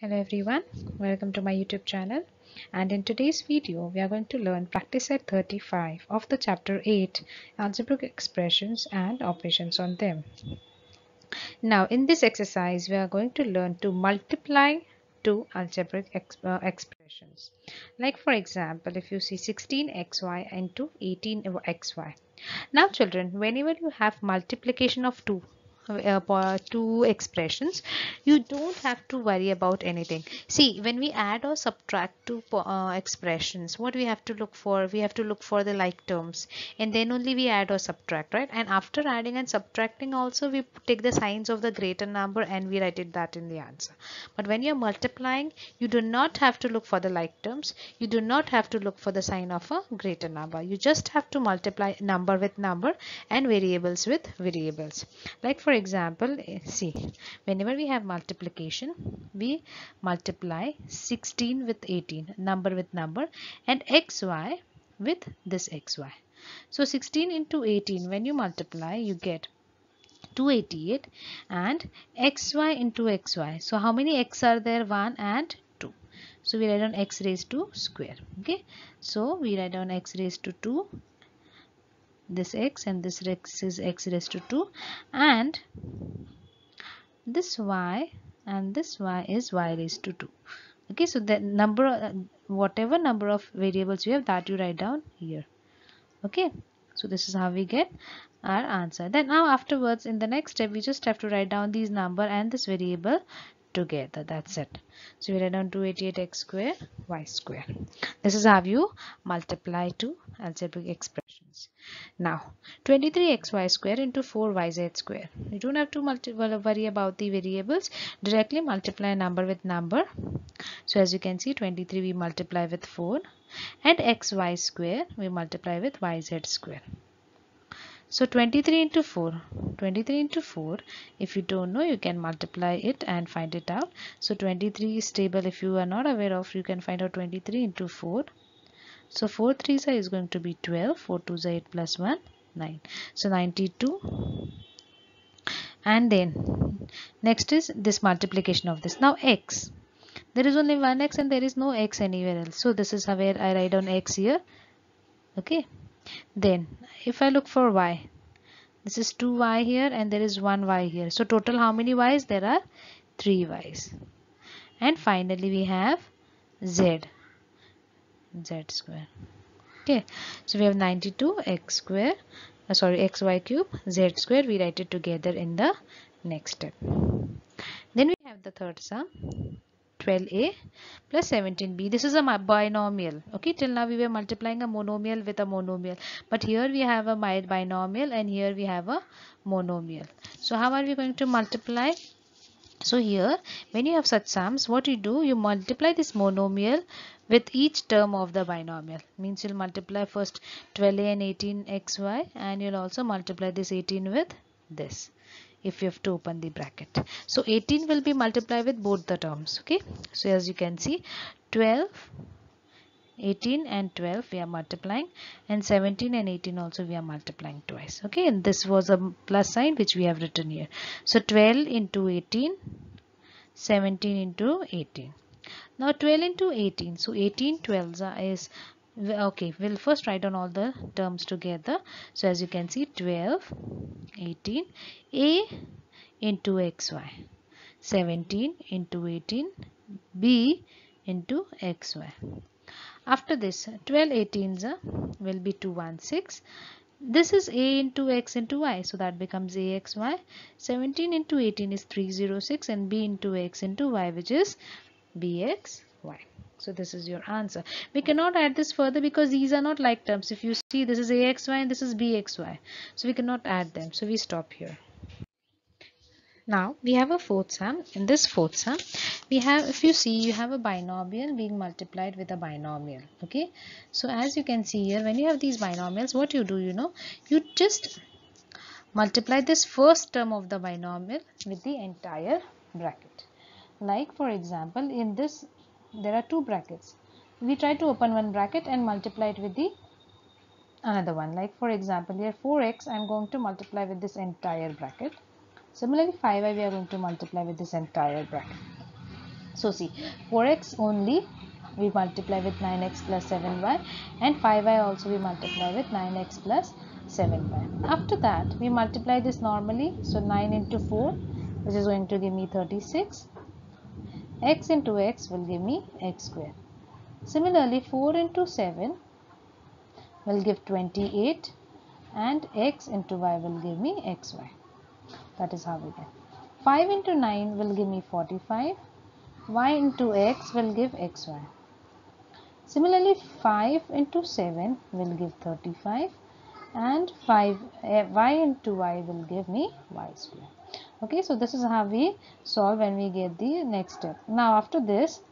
Hello everyone, welcome to my YouTube channel, and in today's video we are going to learn practice set 35 of the chapter 8 algebraic expressions and operations on them. Now in this exercise we are going to learn to multiply two algebraic expressions. Like for example, if you see 16xy into 18xy. Now children, whenever you have multiplication of two expressions, you don't have to worry about anything. See, when we add or subtract two expressions, what we have to look for? We have to look for the like terms, and then only we add or subtract, right? And after adding and subtracting also, we take the signs of the greater number and we write it that in the answer. But when you're multiplying, you do not have to look for the like terms. You do not have to look for the sign of a greater number. You just have to multiply number with number and variables with variables. Like for example, see, whenever we have multiplication, we multiply 16 with 18, number with number, and xy with this xy. So 16 into 18, when you multiply, you get 288, and xy into xy. So how many x are there? 1 and 2. So we write down x raised to square. Okay. So we write down x raised to 2. This x and this x is x raised to 2, and this y and this y is y raised to 2. Okay, so the number, whatever number of variables you have, that you write down here. Okay, so this is how we get our answer. Then now afterwards, in the next step, we just have to write down these number and this variable together. That's it. So we write down 288x square y square. This is how you multiply two algebraic expressions. Now 23xy square into 4yz square. You don't have to worry about the variables. Directly multiply number with number. So as you can see, 23 we multiply with 4, and xy square we multiply with yz square. So 23 into 4, 23 into 4, if you don't know, you can multiply it and find it out. So 23 is stable. If you are not aware of, you can find out 23 into 4. So 4 3s is going to be 12, 4 2s are 8 plus 1, 9. So 92. And then next is this multiplication of this. Now x. There is only one x and there is no x anywhere else. So this is where I write down x here. Okay. Then if I look for y, this is 2y here and there is 1y here. So total how many y's? There are 3 y's. And finally we have z square. Okay, so we have 92x square, xy cube, z square. We write it together in the next step. Then we have the third sum, 12a plus 17b. This is a binomial. Okay, till now we were multiplying a monomial with a monomial, but here we have a binomial and here we have a monomial. So how are we going to multiply? So here, when you have such sums, what you do, you multiply this monomial with each term of the binomial. Means you'll multiply first 12a and 18xy, and you'll also multiply this 18 with this, if you have to open the bracket. So 18 will be multiplied with both the terms. Okay, so as you can see, 12, 18 and 12 we are multiplying, and 17 and 18 also we are multiplying twice. Okay, and this was a plus sign which we have written here. So 12 into 18, 17 into 18. Now 12 into 18, so 18 12s is, okay, we'll first write down all the terms together. So as you can see, 12, 18, a into xy, 17 into 18, b into xy. After this, 12 18s will be 216. This is a into x into y, so that becomes axy. 17 into 18 is 306, and b into x into y, which is bxy. So this is your answer. We cannot add this further because these are not like terms. If you see, this is axy and this is bxy, so we cannot add them. So we stop here. Now we have a fourth sum. In this fourth sum, we have, if you see, you have a binomial being multiplied with a binomial. Okay, so as you can see here, when you have these binomials, what you do, you just multiply this first term of the binomial with the entire bracket. Like for example, in this there are two brackets. We try to open one bracket and multiply it with the another one. Like for example, here 4x I am going to multiply with this entire bracket. Similarly, 5y we are going to multiply with this entire bracket. So see, 4x only we multiply with 9x plus 7y, and 5y also we multiply with 9x plus 7y. After that we multiply this normally, so 9 into 4, which is going to give me 36. X into x will give me x square. Similarly, 4 into 7 will give 28, and x into y will give me xy. That is how we get. 5 into 9 will give me 45. Y into x will give xy. Similarly, 5 into 7 will give 35, and y into y will give me y square. Okay, so this is how we solve when we get the next step. Now after this,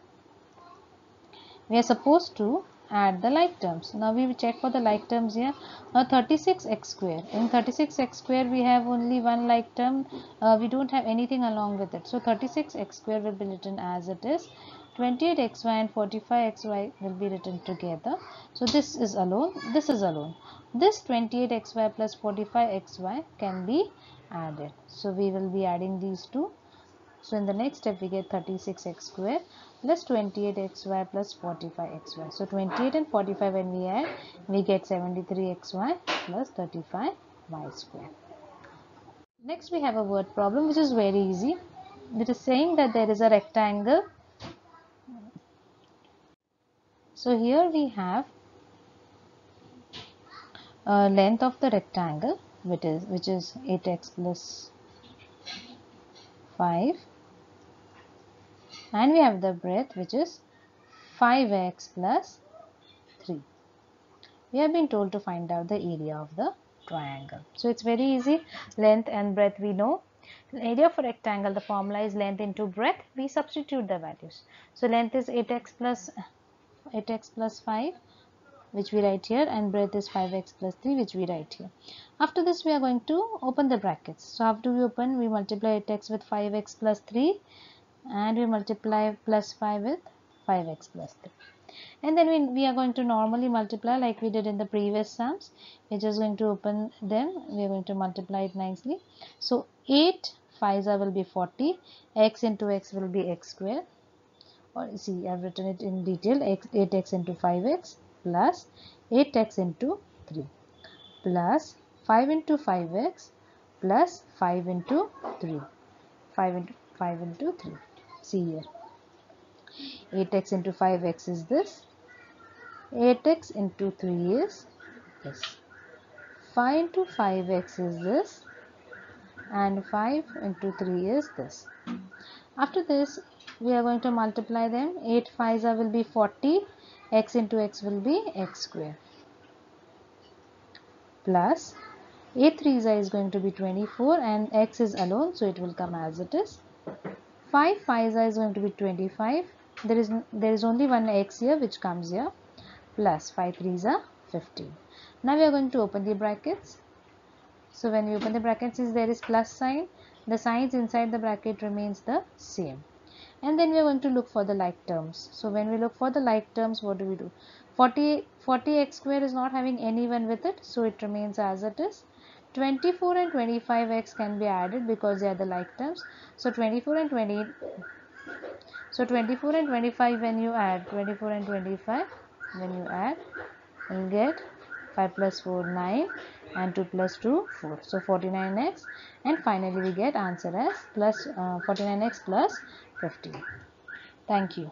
we are supposed to add the like terms. Now we will check for the like terms here. Now 36x square. In 36x square we have only one like term. We don't have anything along with it. So 36x square will be written as it is. 28xy and 45xy will be written together. So this is alone. This is alone. This 28xy plus 45xy can be added. So we will be adding these two. So in the next step we get 36x square plus 28xy plus 45xy. So 28 and 45 when we add, we get 73xy plus 35y square. Next we have a word problem which is very easy. It is saying that there is a rectangle. So here we have a length of the rectangle which is 8x plus 5, and we have the breadth which is 5x plus 3. We have been told to find out the area of the triangle. So it's very easy. Length and breadth we know. Area for rectangle, the formula is length into breadth. We substitute the values. So length is 8x plus 5, which we write here, and breadth is 5x plus 3, which we write here. After this we are going to open the brackets. So how do we open? We multiply 8x with 5x plus 3, and we multiply plus 5 with 5x plus 3. And then we are going to normally multiply like we did in the previous sums. We're just going to open them. We are going to multiply it nicely. So 8 5s will be 40. X into x will be x square. Or see, I've written it in detail. 8x into 5x plus 8x into 3 plus 5 into 5x plus 5 into 3. 5 into 3. See here. 8x into 5x is this. 8x into 3 is this. 5 into 5x is this, and 5 into 3 is this. After this we are going to multiply them. 8 5s will be 40. X into x will be x square plus 8 3s is going to be 24, and x is alone, so it will come as it is. 5 5s is going to be 25. There is only one x here which comes here, plus 5 3s are 15. Now we are going to open the brackets. So when we open the brackets, there is plus sign. The signs inside the bracket remains the same. And then we are going to look for the like terms. So when we look for the like terms, what do? 40x square is not having anyone with it, so it remains as it is. 24 and 25x can be added because they are the like terms. So 24 and 25 when you add, 24 and 25 when you add, you'll get 5 plus 4 9, and 2 plus 2 4. So 49x, and finally we get answer as plus 49x plus 15. Thank you.